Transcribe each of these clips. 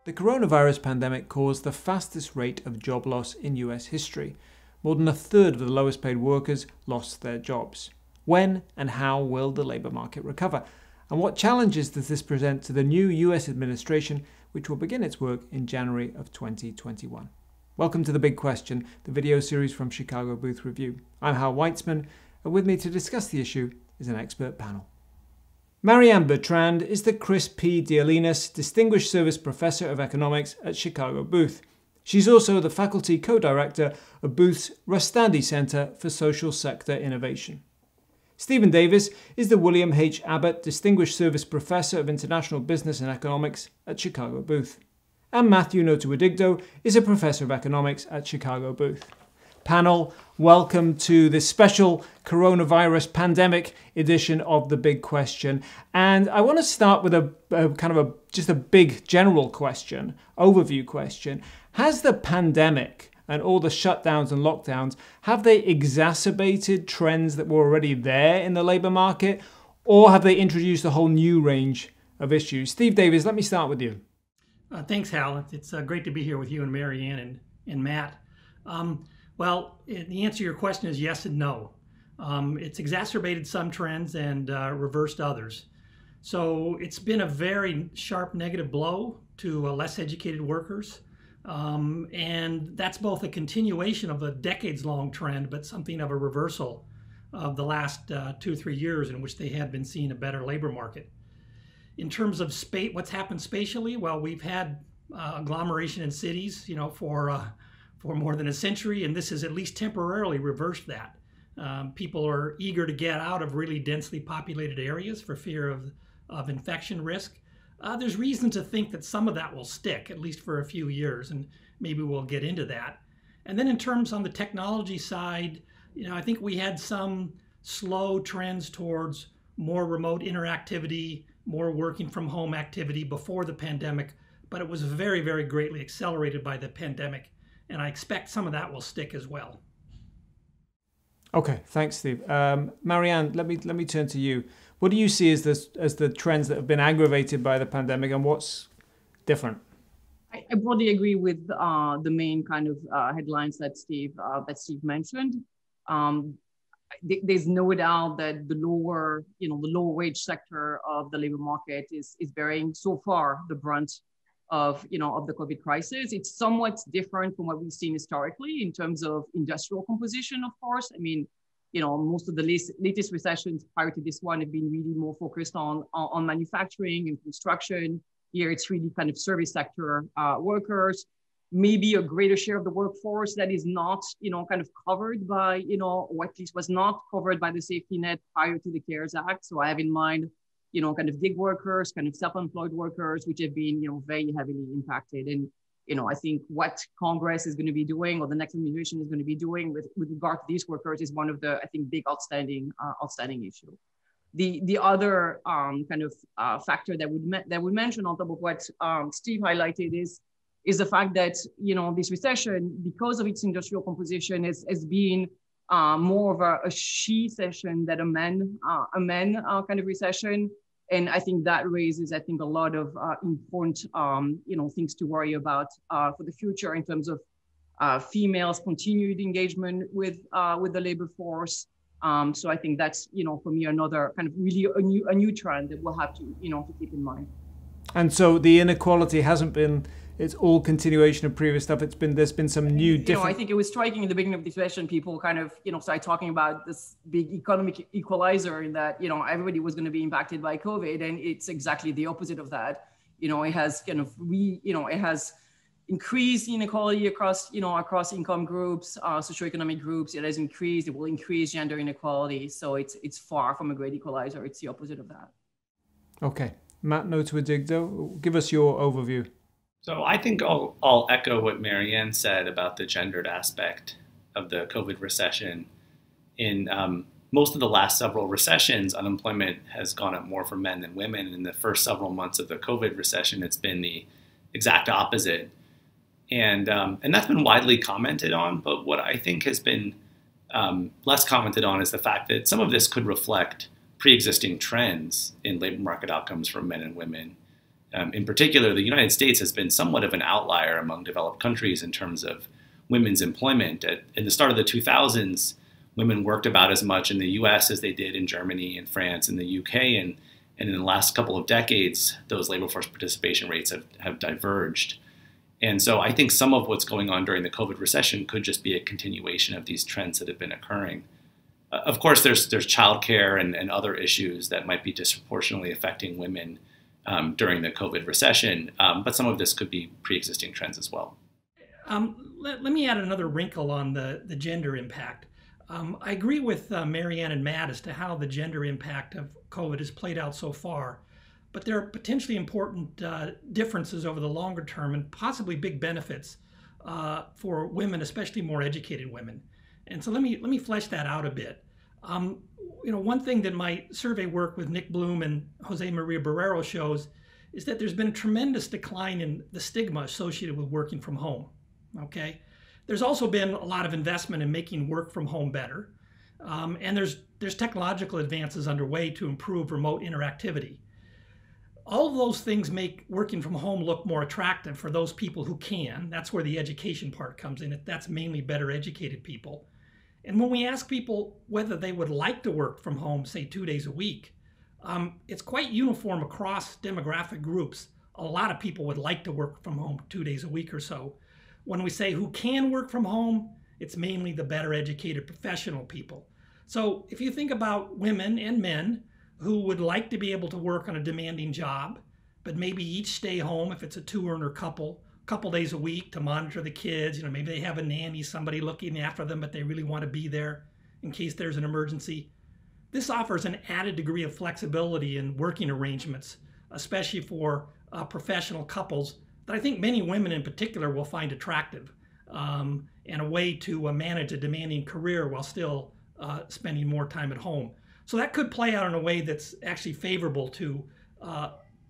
The coronavirus pandemic caused the fastest rate of job loss in US history. More than a third of the lowest paid workers lost their jobs. When and how will the labour market recover? And what challenges does this present to the new US administration, which will begin its work in January of 2021? Welcome to The Big Question, the video series from Chicago Booth Review. I'm Weitzman, and with me to discuss the issue is an expert panel. Marianne Bertrand is the Chris P. Dialinas Distinguished Service Professor of Economics at Chicago Booth. She's also the faculty co-director of Booth's Rustandi Center for Social Sector Innovation. Stephen Davis is the William H. Abbott Distinguished Service Professor of International Business and Economics at Chicago Booth. And Matthew Notowidigdo is a Professor of Economics at Chicago Booth. Panel, welcome to this special coronavirus pandemic edition of The Big Question. And I want to start with just a big general question, overview question. Has the pandemic and all the shutdowns and lockdowns, have they exacerbated trends that were already there in the labour market, or have they introduced a whole new range of issues? Steve Davis, let me start with you. Thanks, Hal. It's great to be here with you and Marianne and Matt. Well, the answer to your question is yes and no. It's exacerbated some trends and reversed others. So it's been a very sharp negative blow to less educated workers. And that's both a continuation of a decades-long trend, but something of a reversal of the last 2 or 3 years in which they had been seeing a better labor market. In terms of what's happened spatially, well, we've had agglomeration in cities, for more than a century, and this has at least temporarily reversed that. People are eager to get out of really densely populated areas for fear of infection risk. There's reason to think that some of that will stick, at least for a few years, and maybe we'll get into that. And then in terms on the technology side, I think we had some slow trends towards more remote interactivity, more working from home activity before the pandemic, but it was very, very greatly accelerated by the pandemic. And I expect some of that will stick as well. Okay, thanks, Steve. Marianne, let me turn to you. What do you see as the trends that have been aggravated by the pandemic, and what's different? I broadly agree with the main kind of headlines that Steve mentioned. There's no doubt that the lower wage sector of the labor market is bearing so far the brunt of the COVID crisis. It's somewhat different from what we've seen historically in terms of industrial composition, of course. I mean, most of the latest recessions prior to this one have been really more focused on manufacturing and construction. Here, it's really kind of service sector workers, maybe a greater share of the workforce that is not, kind of covered by, or at least was not covered by the safety net prior to the CARES Act. So I have in mind kind of gig workers, kind of self-employed workers, which have been, very heavily impacted. And, I think what Congress is going to be doing, or the next administration is going to be doing with regard to these workers, is one of the, I think, big outstanding issue. The other factor that we mention on top of what Steve highlighted is the fact that, this recession, because of its industrial composition, has been more of a she session than a men kind of recession. And I think that raises, a lot of important, things to worry about for the future in terms of females' continued engagement with the labor force. So I think that's, for me, another kind of really a new trend that we'll have to, to keep in mind. And so the inequality hasn't been, it's all continuation of previous stuff. There's been some new different. I think it was striking in the beginning of the recession, people kind of, started talking about this big economic equalizer in that, everybody was going to be impacted by COVID. And it's exactly the opposite of that. It has kind of, it has increased inequality across income groups, socioeconomic groups. It has increased, it will increase gender inequality. So it's far from a great equalizer. It's the opposite of that. Okay. Matt Notowidigdo, give us your overview. So I think I'll echo what Marianne said about the gendered aspect of the COVID recession. In most of the last several recessions, unemployment has gone up more for men than women. In the first several months of the COVID recession, it's been the exact opposite. And that's been widely commented on. But what I think has been less commented on is the fact that some of this could reflect pre-existing trends in labor market outcomes for men and women. In particular, the United States has been somewhat of an outlier among developed countries in terms of women's employment. In the start of the 2000s, women worked about as much in the US as they did in Germany and France and the UK. And in the last couple of decades, those labor force participation rates have diverged. And so I think some of what's going on during the COVID recession could just be a continuation of these trends that have been occurring. Of course, there's childcare and other issues that might be disproportionately affecting women during the COVID recession, but some of this could be pre-existing trends as well. Let me add another wrinkle on the gender impact. I agree with Marianne and Matt as to how the gender impact of COVID has played out so far, but there are potentially important differences over the longer term and possibly big benefits for women, especially more educated women. And so let me flesh that out a bit. One thing that my survey work with Nick Bloom and Jose Maria Barrero shows is that there's been a tremendous decline in the stigma associated with working from home. Okay, there's also been a lot of investment in making work from home better, and there's technological advances underway to improve remote interactivity. All of those things make working from home look more attractive for those people who can. That's where the education part comes in. That's mainly better educated people. And when we ask people whether they would like to work from home, say 2 days a week, it's quite uniform across demographic groups. A lot of people would like to work from home 2 days a week or so. When we say who can work from home, it's mainly the better educated professional people. So if you think about women and men who would like to be able to work on a demanding job, but maybe each stay home if it's a two-earner couple days a week to monitor the kids. Maybe they have a nanny, somebody looking after them, but they really want to be there in case there's an emergency. This offers an added degree of flexibility in working arrangements, especially for professional couples that I think many women in particular will find attractive, and a way to manage a demanding career while still spending more time at home. So that could play out in a way that's actually favorable to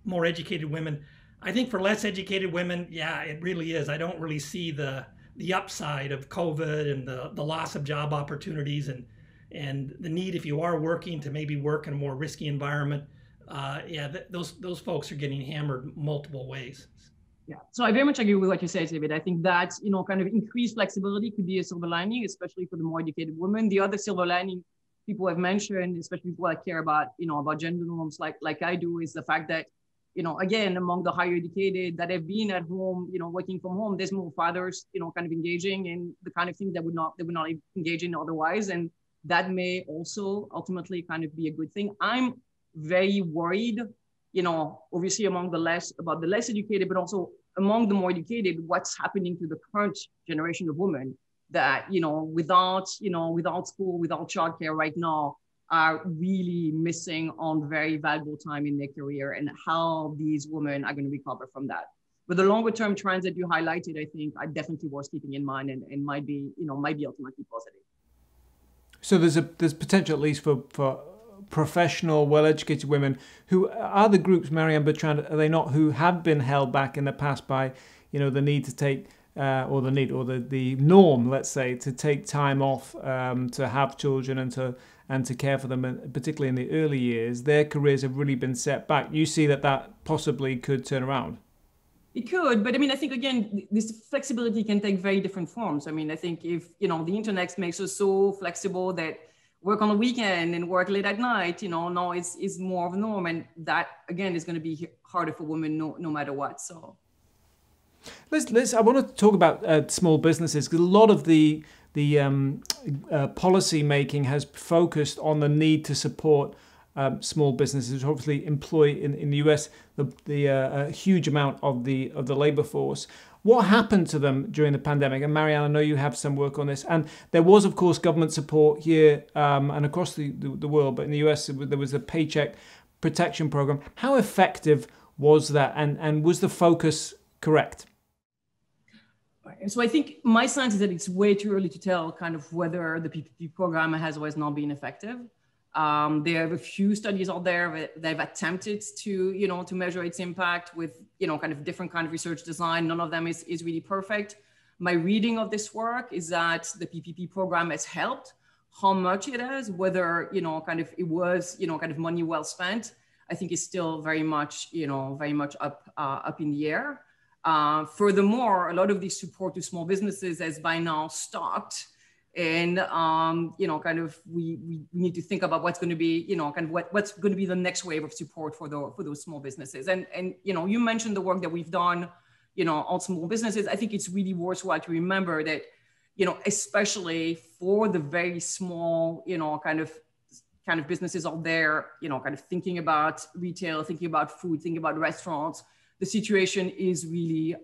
more educated women. I think for less educated women, yeah, it really is. I don't really see the upside of COVID and the loss of job opportunities and the need, if you are working, to maybe work in a more risky environment. Those folks are getting hammered multiple ways. Yeah, so I very much agree with what you said, David. I think that, kind of increased flexibility could be a silver lining, especially for the more educated women. The other silver lining people have mentioned, especially people that care about, about gender norms like I do, is the fact that, again, among the higher educated that have been at home, working from home, there's more fathers, kind of engaging in the kind of things that they would not engage in otherwise. And that may also ultimately kind of be a good thing. I'm very worried, obviously about the less educated, but also among the more educated, what's happening to the current generation of women that, without school, without childcare right now, are really missing on very valuable time in their career, and how these women are going to recover from that. But the longer term trends that you highlighted, I think are definitely worth keeping in mind and might be ultimately positive. So there's potential, at least for professional, well-educated women who are the groups, Marianne, Bertrand, are they not, who have been held back in the past by, the need to take the norm, let's say, to take time off to have children and to care for them, and particularly in the early years. Their careers have really been set back. You see that possibly could turn around? It could, but I think, again, this flexibility can take very different forms. I think if, the internet makes us so flexible that work on the weekend and work late at night, now it's more of a norm. And that, again, is going to be harder for women no matter what. So I want to talk about small businesses, because a lot of the policy making has focused on the need to support small businesses, obviously employ in the US a huge amount of the labor force. What happened to them during the pandemic? And Marianne, I know you have some work on this. And there was, of course, government support here and across the world, but in the US there was a paycheck protection program. How effective was that, and was the focus correct? And so I think my sense is that it's way too early to tell kind of whether the PPP program has or has not been effective. There are a few studies out there that they've attempted to measure its impact with, kind of different kind of research design. None of them is really perfect. My reading of this work is that the PPP program has helped. How much it has, whether, kind of it was, kind of money well spent, I think is still very much, up in the air. Furthermore, a lot of the support to small businesses has by now stopped. And, we need to think about what's going to be, what's going to be the next wave of support for those small businesses. And, you mentioned the work that we've done, on small businesses. I think it's really worthwhile to remember that, especially for the very small, kind of businesses out there, thinking about retail, thinking about food, thinking about restaurants, the situation is really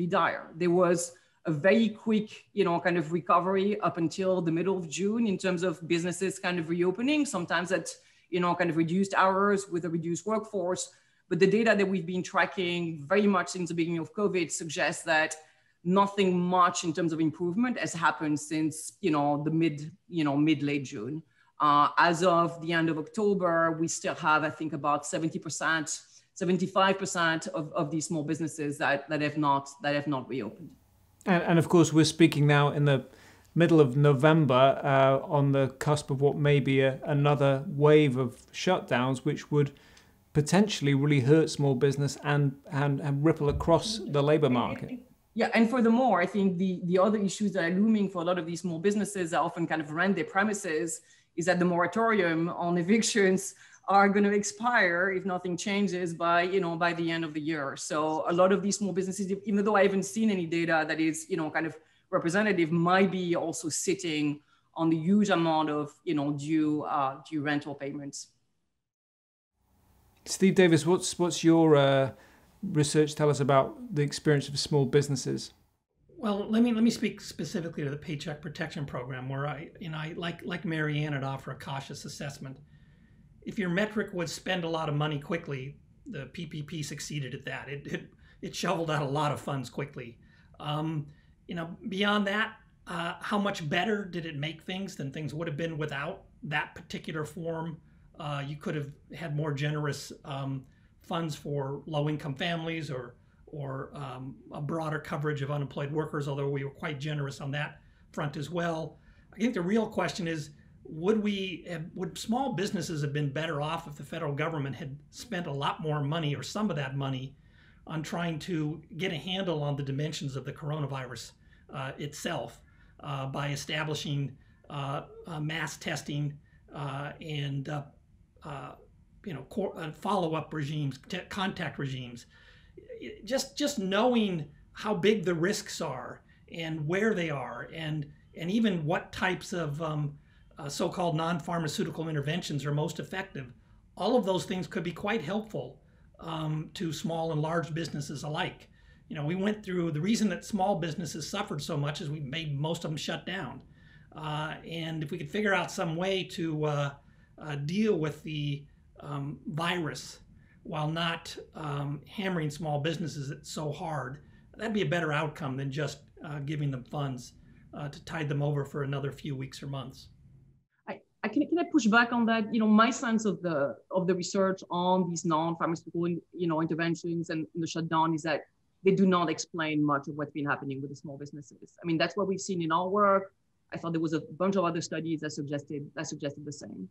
dire. There was a very quick, recovery up until the middle of June in terms of businesses kind of reopening, sometimes at, reduced hours with a reduced workforce. But the data that we've been tracking very much since the beginning of COVID suggests that nothing much in terms of improvement has happened since, the mid-late June. As of the end of October, we still have, I think, about 70%, 75% of these small businesses that have not reopened. And of course, we're speaking now in the middle of November, on the cusp of what may be another wave of shutdowns, which would potentially really hurt small business and ripple across the labor market. Yeah, and furthermore, I think the other issues that are looming for a lot of these small businesses that often kind of rent their premises is that the moratorium on evictions are going to expire if nothing changes by the end of the year. So a lot of these small businesses, even though I haven't seen any data that is kind of representative, might be also sitting on the huge amount of due rental payments. Steve Davis, what's your research tell us about the experience of small businesses? Well, let me speak specifically to the Paycheck Protection Program, where I like Marianne, I'd offer a cautious assessment. If your metric was spend a lot of money quickly, the PPP succeeded at that. It shoveled out a lot of funds quickly. Beyond that, how much better did it make things than things would have been without that particular form? You could have had more generous funds for low-income families or a broader coverage of unemployed workers, although we were quite generous on that front as well. I think the real question is, would small businesses have been better off if the federal government had spent a lot more money, or some of that money, on trying to get a handle on the dimensions of the coronavirus itself, by establishing mass testing and follow-up regimes, contact regimes. Just knowing how big the risks are and where they are, and even what types of so-called non-pharmaceutical interventions are most effective. All of those things could be quite helpful to small and large businesses alike. We went through, the reason that small businesses suffered so much is we made most of them shut down. And if we could figure out some way to deal with the virus while not hammering small businesses so hard, that'd be a better outcome than just giving them funds to tide them over for another few weeks or months. Can I push back on that? My sense of the research on these non-pharmaceutical interventions and the shutdown is that they do not explain much of what's been happening with the small businesses. I mean, that's what we've seen in our work. I thought there was a bunch of other studies that suggested the same.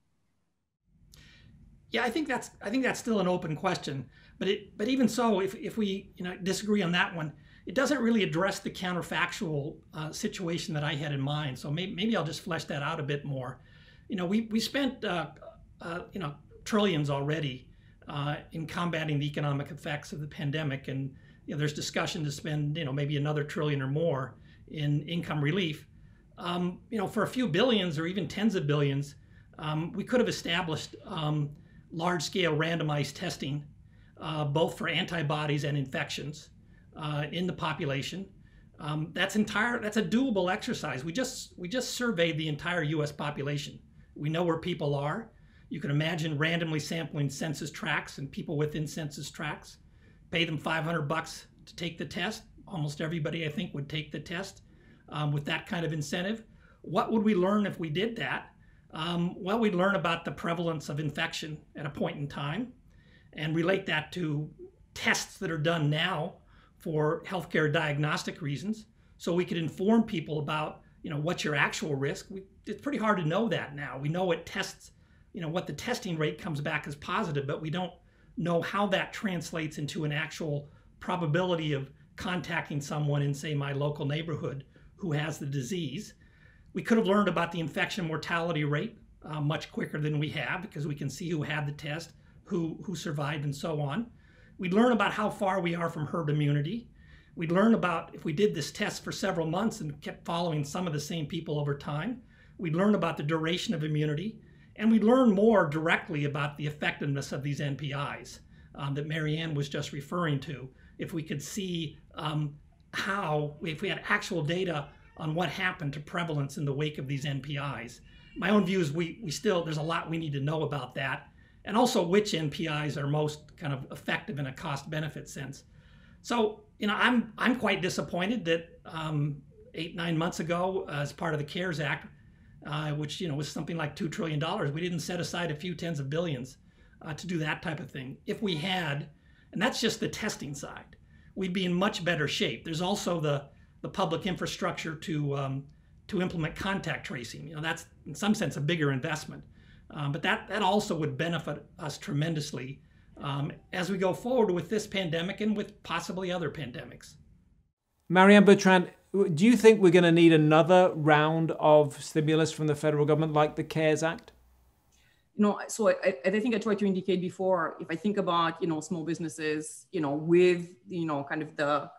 Yeah, I think that's still an open question. But even so, if we disagree on that one, it doesn't really address the counterfactual situation that I had in mind. So maybe I'll just flesh that out a bit more. We spent trillions already in combating the economic effects of the pandemic, and there's discussion to spend maybe another trillion or more in income relief. For a few billions or even tens of billions, we could have established large-scale randomized testing, both for antibodies and infections in the population. That's a doable exercise. We just surveyed the entire U.S. population. We know where people are. You can imagine randomly sampling census tracts and people within census tracts. Pay them $500 to take the test. Almost everybody, I think, would take the test with that kind of incentive. What would we learn if we did that? Well, we'd learn about the prevalence of infection at a point in time and relate that to tests that are done now for healthcare diagnostic reasons, so we could inform people about what's your actual risk. It's pretty hard to know that now. We know what tests what the testing rate comes back as positive, but we don't know how that translates into an actual probability of contacting someone in, say, my local neighborhood who has the disease. We could have learned about the infection mortality rate much quicker than we have, because we can see who had the test, who survived, and so on. We'd learn about how far we are from herd immunity. We'd learn about, if we did this test for several months and kept following some of the same people over time, we'd learn about the duration of immunity, and we'd learn more directly about the effectiveness of these NPIs that Marianne was just referring to. If we could see if we had actual data on what happened to prevalence in the wake of these NPIs. My own view is there's a lot we need to know about that, and also which NPIs are most kind of effective in a cost-benefit sense. So, I'm quite disappointed that 8-9 months ago, as part of the CARES Act, which was something like $2 trillion, we didn't set aside a few tens of billions to do that type of thing. If we had, and that's just the testing side, we'd be in much better shape. There's also the public infrastructure to implement contact tracing. That's in some sense a bigger investment, but that also would benefit us tremendously as we go forward with this pandemic and with possibly other pandemics. Marianne, Bertrand, do you think we're going to need another round of stimulus from the federal government like the CARES Act? So I think I tried to indicate before, if I think about, small businesses, with, kind of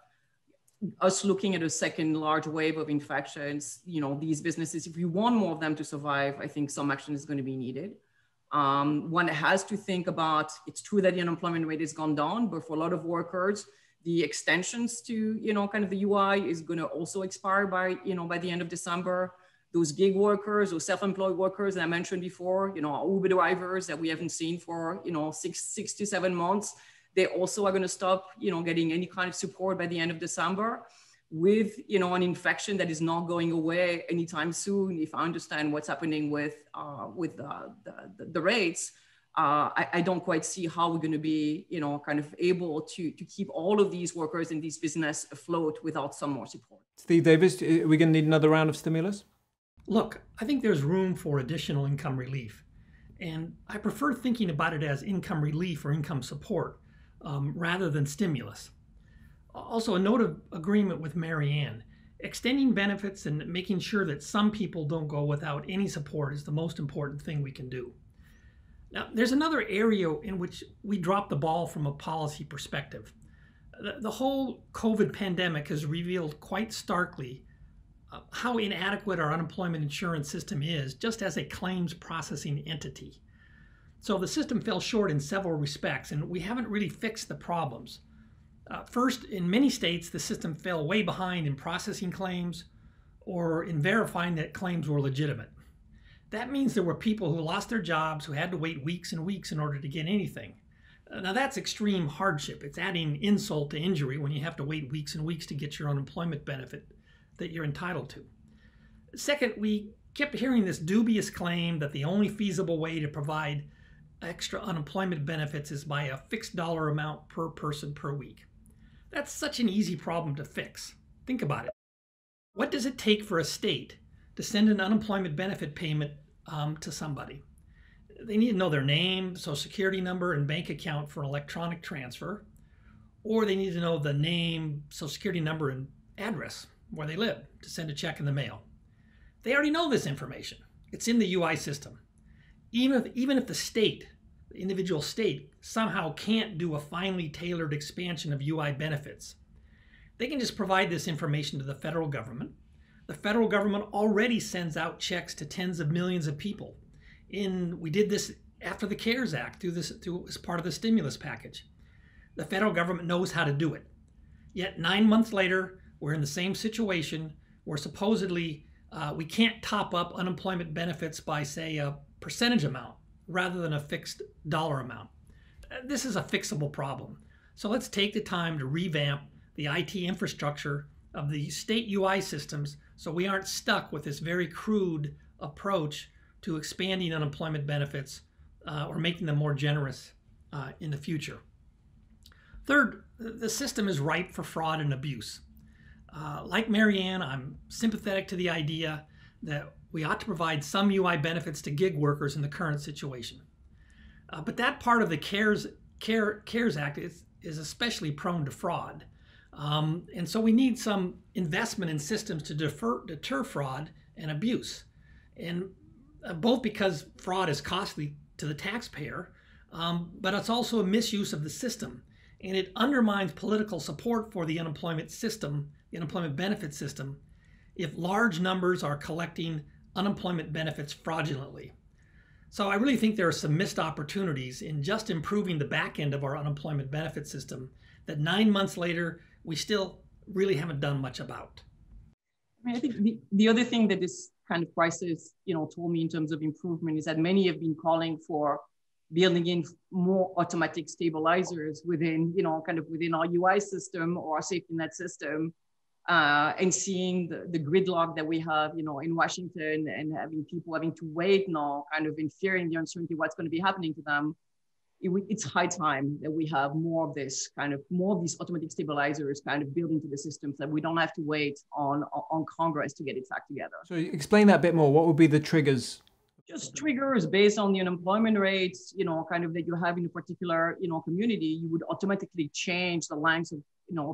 us looking at a second large wave of infections, these businesses, if we want more of them to survive, I think some action is going to be needed. One has to think about, it's true that the unemployment rate has gone down, but for a lot of workers, the extensions to, kind of the UI is going to also expire by the end of December. Those gig workers, those self-employed workers that I mentioned before, our Uber drivers that we haven't seen for, 6 to 7 months, they also are going to stop, getting any kind of support by the end of December. With, an infection that is not going away anytime soon, if I understand what's happening with the rates, I don't quite see how we're going to be, kind of able to keep all of these workers in these business afloat without some more support. Steve Davis, are we going to need another round of stimulus? Look, I think there's room for additional income relief. And I prefer thinking about it as income relief or income support rather than stimulus. Also, a note of agreement with Marianne. Extending benefits and making sure that some people don't go without any support is the most important thing we can do. Now, there's another area in which we dropped the ball from a policy perspective. The whole COVID pandemic has revealed quite starkly how inadequate our unemployment insurance system is just as a claims processing entity. So the system fell short in several respects, and we haven't really fixed the problems. First, in many states, the system fell way behind in processing claims or in verifying that claims were legitimate. That means there were people who lost their jobs who had to wait weeks and weeks in order to get anything. Now that's extreme hardship. It's adding insult to injury when you have to wait weeks and weeks to get your unemployment benefit that you're entitled to. Second, we kept hearing this dubious claim that the only feasible way to provide extra unemployment benefits is by a fixed dollar amount per person per week. That's such an easy problem to fix. Think about it. What does it take for a state to send an unemployment benefit payment to somebody? They need to know their name, social security number, and bank account for electronic transfer, or they need to know the name, social security number, and address where they live to send a check in the mail. They already know this information. It's in the UI system. Even if the state, the individual state, somehow can't do a finely tailored expansion of UI benefits, they can just provide this information to the federal government. The federal government already sends out checks to tens of millions of people. We did this after the CARES Act as part of the stimulus package. The federal government knows how to do it. Yet 9 months later, we're in the same situation where supposedly we can't top up unemployment benefits by, say, a percentage amount rather than a fixed dollar amount. This is a fixable problem. So let's take the time to revamp the IT infrastructure of the state UI systems so we aren't stuck with this very crude approach to expanding unemployment benefits or making them more generous in the future. Third, the system is ripe for fraud and abuse. Like Marianne, I'm sympathetic to the idea that we ought to provide some UI benefits to gig workers in the current situation. But that part of the CARES Act is especially prone to fraud. And so we need some investment in systems to deter fraud and abuse. And both because fraud is costly to the taxpayer, but it's also a misuse of the system. And it undermines political support for the unemployment system, the unemployment benefit system, if large numbers are collecting unemployment benefits fraudulently. So I really think there are some missed opportunities in just improving the back end of our unemployment benefit system that 9 months later, we still really haven't done much about. I mean, I think the other thing that this kind of crisis, told me in terms of improvement is that many have been calling for building in more automatic stabilizers within, within our UI system or our safety net system, and seeing the gridlock that we have, in Washington, and having people having to wait now, kind of in fearing the uncertainty what's going to be happening to them. It's high time that we have more of these automatic stabilizers kind of built into the systems, that we don't have to wait on Congress to get its act together. So explain that a bit more. What would be the triggers? Just triggers based on the unemployment rates, that you have in a particular, community. You would automatically change the length of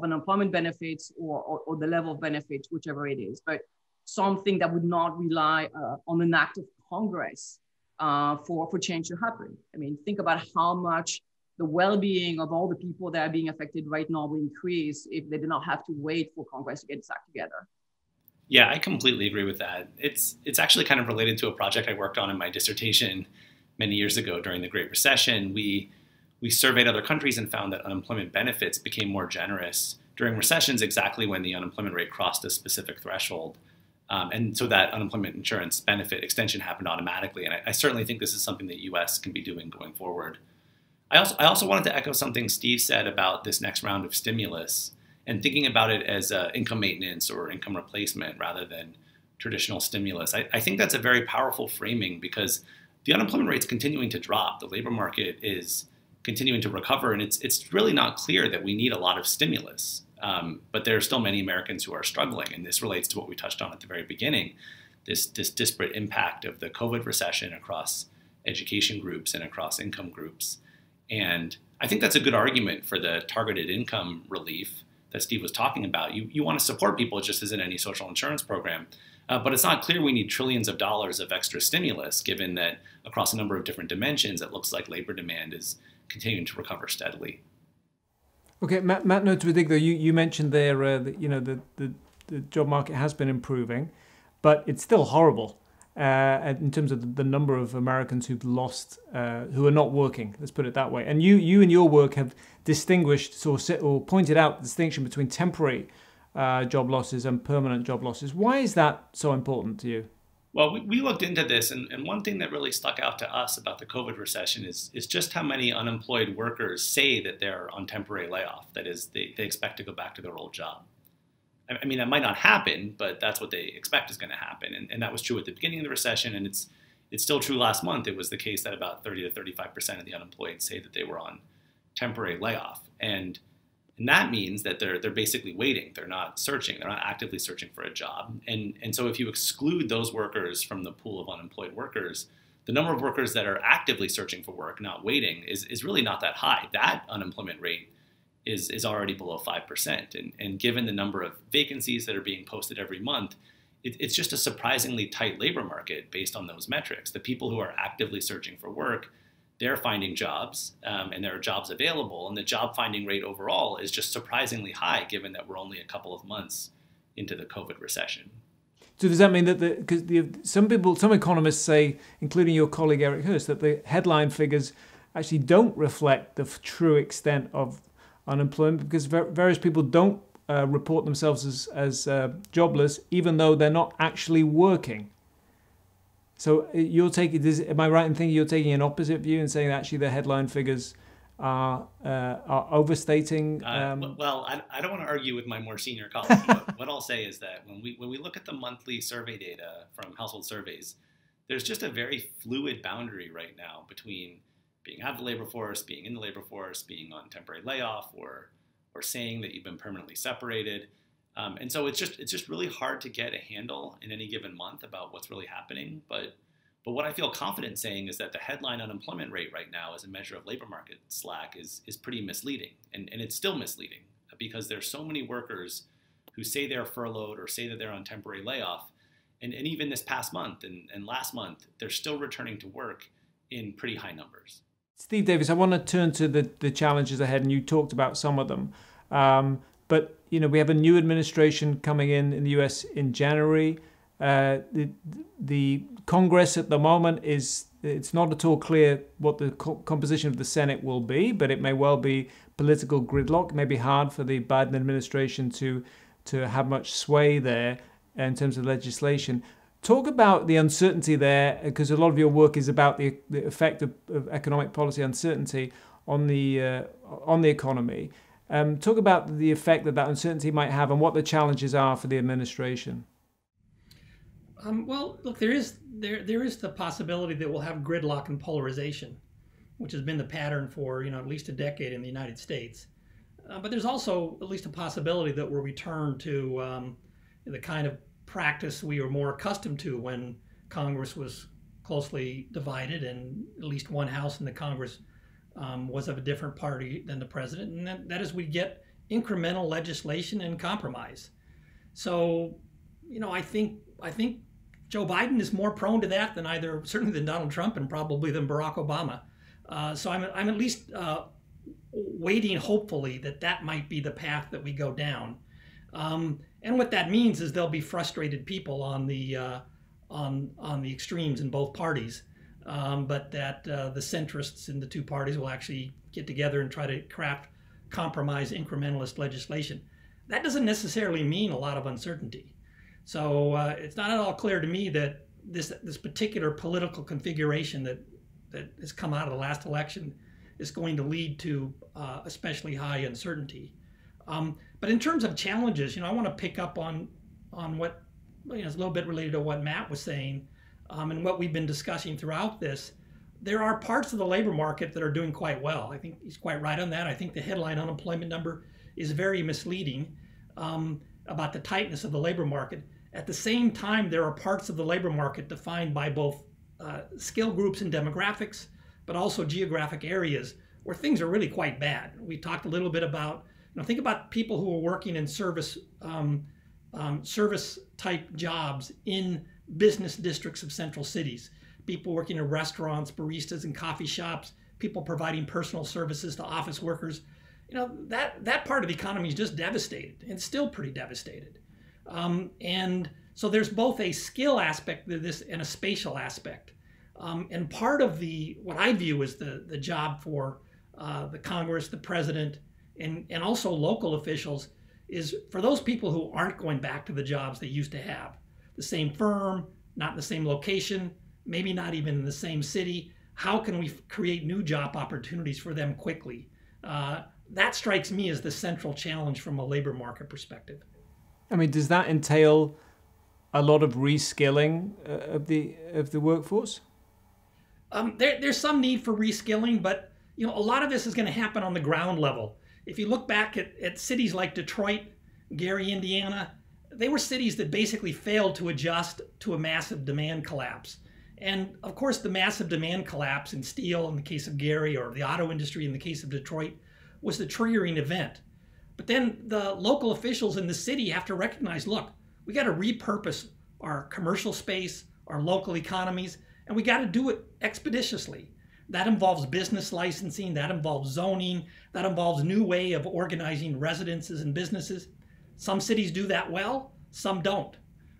unemployment benefits or the level of benefits, whichever it is. But something that would not rely on an act of Congress for change to happen. I mean, think about how much the well-being of all the people that are being affected right now will increase if they do not have to wait for Congress to get its act together. Yeah, I completely agree with that. It's actually kind of related to a project I worked on in my dissertation many years ago during the Great Recession. We surveyed other countries and found that unemployment benefits became more generous during recessions exactly when the unemployment rate crossed a specific threshold. And so that unemployment insurance benefit extension happened automatically. And I certainly think this is something that U.S. can be doing going forward. I also wanted to echo something Steve said about this next round of stimulus and thinking about it as income maintenance or income replacement rather than traditional stimulus. I think that's a very powerful framing because the unemployment rate's continuing to drop. The labor market is continuing to recover, and it's really not clear that we need a lot of stimulus. But there are still many Americans who are struggling, and this relates to what we touched on at the very beginning, this disparate impact of the COVID recession across education groups and across income groups. And I think that's a good argument for the targeted income relief that Steve was talking about. You want to support people just as in any social insurance program, but it's not clear we need trillions of dollars of extra stimulus, given that across a number of different dimensions, it looks like labor demand is continuing to recover steadily. Okay, Matt Notowidigdo, you mentioned there that the job market has been improving, but it's still horrible in terms of the number of Americans who've lost, who are not working. Let's put it that way. And you in your work have distinguished or pointed out the distinction between temporary job losses and permanent job losses. Why is that so important to you? Well, we looked into this, and one thing that really stuck out to us about the COVID recession is just how many unemployed workers say that they're on temporary layoff. That is, they expect to go back to their old job. I mean, that might not happen, but that's what they expect is going to happen. And that was true at the beginning of the recession, and it's still true last month. It was the case that about 30 to 35% of the unemployed say that they were on temporary layoff. And that means that they're basically waiting. They're not searching. They're not actively searching for a job. And so if you exclude those workers from the pool of unemployed workers, the number of workers that are actively searching for work, not waiting, is really not that high. That unemployment rate is already below 5%. And given the number of vacancies that are being posted every month, it's just a surprisingly tight labor market based on those metrics. The people who are actively searching for work, they're finding jobs, and there are jobs available, and the job finding rate overall is just surprisingly high given that we're only a couple of months into the COVID recession. So does that mean that because some economists say, including your colleague Eric Hurst, that the headline figures actually don't reflect the true extent of unemployment because various people don't report themselves as jobless, even though they're not actually working? So you're taking, am I right in thinking you're taking an opposite view and saying actually the headline figures are overstating? Well, I don't want to argue with my more senior colleague, but what I'll say is that when we look at the monthly survey data from household surveys, there's just a very fluid boundary right now between being out of the labor force, being in the labor force, being on temporary layoff, or saying that you've been permanently separated. And so it's just really hard to get a handle in any given month about what's really happening. But what I feel confident saying is that the headline unemployment rate right now as a measure of labor market slack is pretty misleading. And it's still misleading because there's so many workers who say they're furloughed or say that they're on temporary layoff. And even this past month and last month, they're still returning to work in pretty high numbers. Steve Davis, I want to turn to the challenges ahead, and you talked about some of them. But we have a new administration coming in the U.S. in January. The Congress at the moment it's not at all clear what the composition of the Senate will be, but it may well be political gridlock. It may be hard for the Biden administration to have much sway there in terms of legislation. Talk about the uncertainty there, because a lot of your work is about the effect of economic policy uncertainty on the economy. Talk about the effect that uncertainty might have and what the challenges are for the administration. Well, look, there is the possibility that we'll have gridlock and polarization, which has been the pattern for at least a decade in the United States. But there's also at least a possibility that we'll return to the kind of practice we were more accustomed to when Congress was closely divided and at least one house in the Congress was of a different party than the president, and that is we get incremental legislation and compromise. So, I think Joe Biden is more prone to that than certainly than Donald Trump and probably than Barack Obama. So I'm at least waiting hopefully that might be the path that we go down. And what that means is there'll be frustrated people on the extremes in both parties, but that the centrists in the two parties will actually get together and try to craft compromise incrementalist legislation. That doesn't necessarily mean a lot of uncertainty. So it's not at all clear to me that this particular political configuration that has come out of the last election is going to lead to especially high uncertainty. But in terms of challenges, I want to pick up on what is a little bit related to what Matt was saying, and what we've been discussing throughout this. There are parts of the labor market that are doing quite well. I think he's quite right on that. I think the headline unemployment number is very misleading about the tightness of the labor market. At the same time, there are parts of the labor market defined by both skill groups and demographics, but also geographic areas where things are really quite bad. We talked a little bit about, think about people who are working in service type jobs in business districts of central cities. People working in restaurants, baristas and coffee shops, people providing personal services to office workers. That part of the economy is just devastated and still pretty devastated. And so there's both a skill aspect to this and a spatial aspect. And part of what I view as the job for the Congress, the president, and also local officials is for those people who aren't going back to the jobs they used to have. The same firm, not in the same location, maybe not even in the same city. How can we create new job opportunities for them quickly? That strikes me as the central challenge from a labor market perspective. I mean, does that entail a lot of reskilling of the workforce? There's some need for reskilling, but a lot of this is going to happen on the ground level. If you look back at cities like Detroit, Gary, Indiana, they were cities that basically failed to adjust to a massive demand collapse. And of course, the massive demand collapse in steel in the case of Gary, or the auto industry in the case of Detroit, was the triggering event. But then the local officials in the city have to recognize, look, we got to repurpose our commercial space, our local economies, and we got to do it expeditiously. That involves business licensing, that involves zoning, that involves new way of organizing residences and businesses. Some cities do that well, some don't.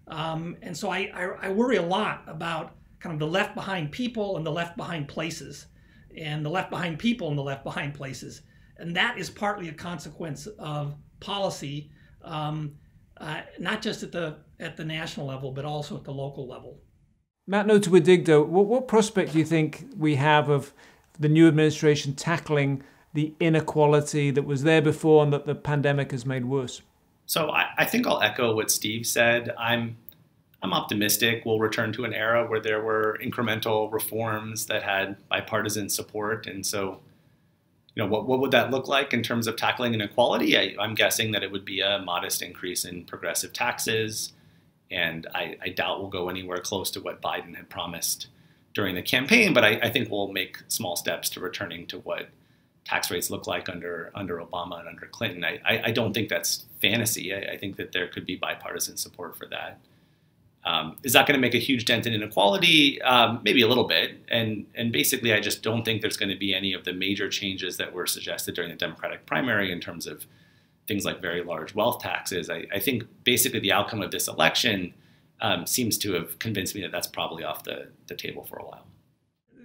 And so I worry a lot about kind of the left behind people and the left behind places, and the left behind people and the left behind places. And that is partly a consequence of policy, not just at the national level, but also at the local level. Matt Notowidigdo, what prospect do you think we have of the new administration tackling the inequality that was there before and that the pandemic has made worse? So I think I'll echo what Steve said. I'm optimistic we'll return to an era where there were incremental reforms that had bipartisan support. And so, what would that look like in terms of tackling inequality? I'm guessing that it would be a modest increase in progressive taxes, and I doubt we'll go anywhere close to what Biden had promised during the campaign, but I think we'll make small steps to returning to what tax rates look like under Obama and under Clinton. I don't think that's fantasy. I think that there could be bipartisan support for that. Is that going to make a huge dent in inequality? Maybe a little bit. And basically, I just don't think there's going to be any of the major changes that were suggested during the Democratic primary in terms of things like very large wealth taxes. I think basically the outcome of this election seems to have convinced me that that's probably off the table for a while.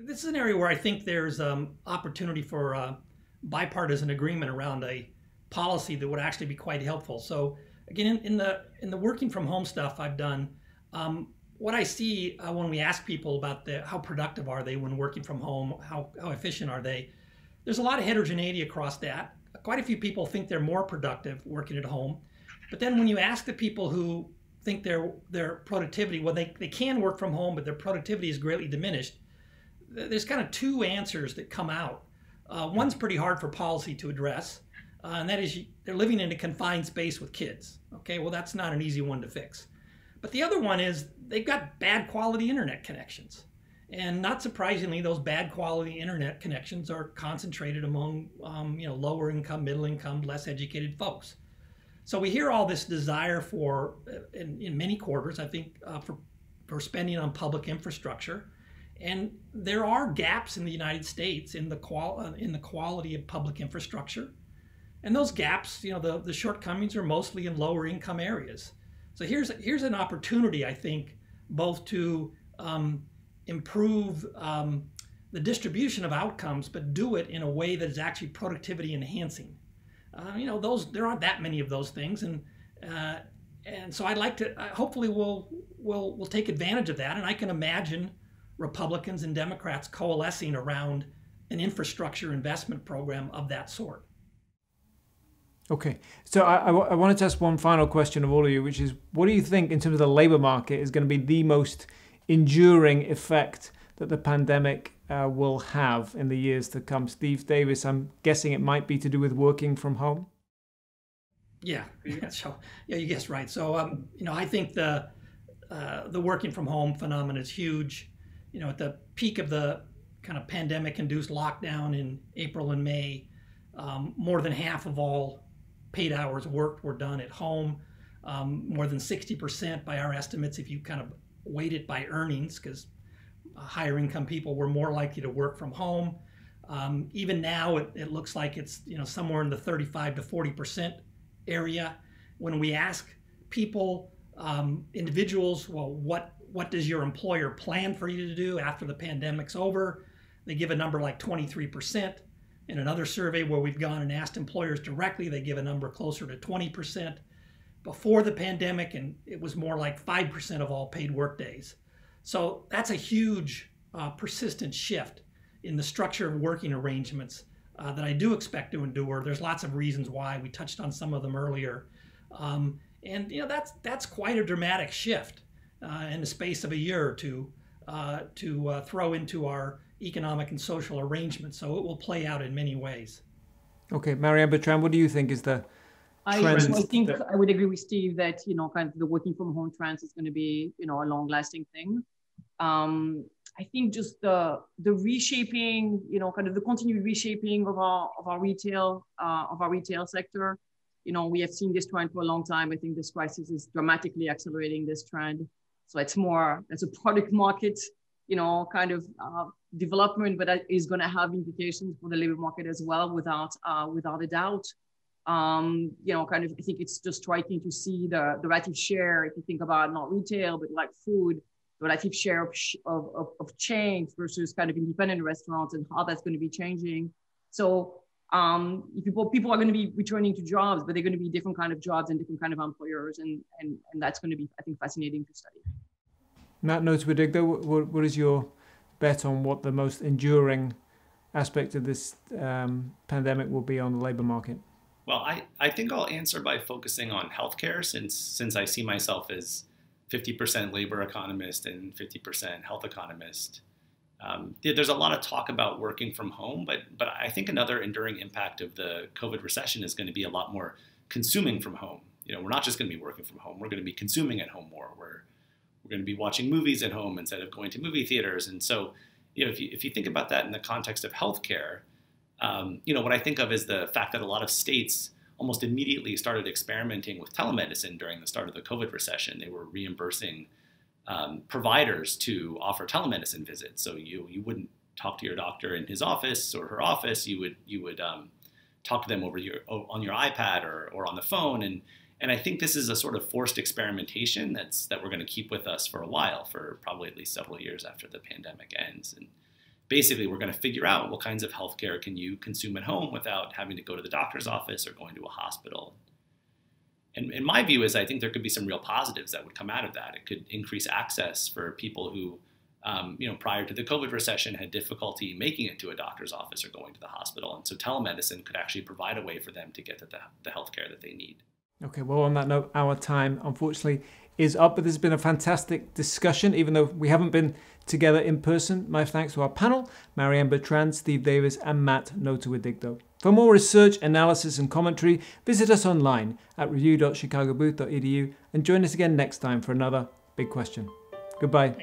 This is an area where I think there's opportunity for bipartisan agreement around a policy that would actually be quite helpful. So again, in the working from home stuff I've done, what I see when we ask people about how productive are they when working from home, how efficient are they, there's a lot of heterogeneity across that. Quite a few people think they're more productive working at home. But then when you ask the people who think their productivity, well, they can work from home, but their productivity is greatly diminished, there's kind of two answers that come out. One's pretty hard for policy to address, and that is they're living in a confined space with kids. Okay, well, that's not an easy one to fix. But the other one is they've got bad quality internet connections. And not surprisingly, those bad quality internet connections are concentrated among lower income, middle income, less educated folks. So we hear all this desire for, in many quarters, I think, for spending on public infrastructure. And there are gaps in the United States in the quality of public infrastructure. And those gaps, the shortcomings are mostly in lower income areas. So here's an opportunity, I think, both to improve the distribution of outcomes, but do it in a way that is actually productivity enhancing. There aren't that many of those things, and so I'd like to. Hopefully, we'll take advantage of that, and I can imagine Republicans and Democrats coalescing around an infrastructure investment program of that sort. Okay, so I wanted to ask one final question of all of you, which is, what do you think in terms of the labor market is going to be the most enduring effect that the pandemic will have in the years to come? Steve Davis, I'm guessing it might be to do with working from home. Yeah, so you guessed right. So I think the working from home phenomenon is huge. At the peak of the kind of pandemic-induced lockdown in April and May, more than half of all paid hours worked were done at home. More than 60% by our estimates, if you kind of weight it by earnings, because higher income people were more likely to work from home. Even now, it looks like it's somewhere in the 35 to 40% area. When we ask people, individuals, well, what does your employer plan for you to do after the pandemic's over? They give a number like 23%. In another survey where we've gone and asked employers directly, they give a number closer to 20%. Before the pandemic, and it was more like 5% of all paid work days. So that's a huge persistent shift in the structure of working arrangements that I do expect to endure. There's lots of reasons why. We touched on some of them earlier. And that's quite a dramatic shift in the space of a year or two to throw into our economic and social arrangements. So it will play out in many ways. Okay, Marianne, Bertrand, what do you think is the trend? I think I would agree with Steve that kind of the working from home trend is going to be a long-lasting thing. I think just the reshaping, kind of the continued reshaping of our retail sector. We have seen this trend for a long time. I think this crisis is dramatically accelerating this trend. So it's a product market, kind of development, but that is going to have implications for the labor market as well, without a doubt. Kind of, I think it's just striking to see the relative share, if you think about not retail, but like food, the relative share of chains versus kind of independent restaurants and how that's going to be changing. So people are going to be returning to jobs, but they're going to be different kind of jobs and different kind of employers. And that's going to be, I think, fascinating to study. Matt Notowidigdo, what is your bet on what the most enduring aspect of this pandemic will be on the labor market? Well, I think I'll answer by focusing on healthcare, since I see myself as 50% labor economist and 50% health economist. There's a lot of talk about working from home, but I think another enduring impact of the COVID recession is going to be a lot more consuming from home. We're not just going to be working from home. We're going to be consuming at home more. We're going to be watching movies at home instead of going to movie theaters. And so, if you think about that in the context of healthcare, what I think of is the fact that a lot of states almost immediately started experimenting with telemedicine during the start of the COVID recession. They were reimbursing providers to offer telemedicine visits. So you wouldn't talk to your doctor in his office or her office. You would talk to them on your iPad or on the phone. And I think this is a sort of forced experimentation that we're going to keep with us for a while, for probably at least several years after the pandemic ends. And basically, we're going to figure out what kinds of healthcare can you consume at home without having to go to the doctor's office or going to a hospital. And my view is I think there could be some real positives that would come out of that. It could increase access for people who, prior to the COVID recession had difficulty making it to a doctor's office or going to the hospital. And so telemedicine could actually provide a way for them to get to the healthcare that they need. Okay, well, on that note, our time, unfortunately, is up, but this has been a fantastic discussion, even though we haven't been together in person. My thanks to our panel, Marianne Bertrand, Steve Davis, and Matt Notowidigdo. For more research, analysis, and commentary, visit us online at review.chicagobooth.edu and join us again next time for another Big Question. Goodbye.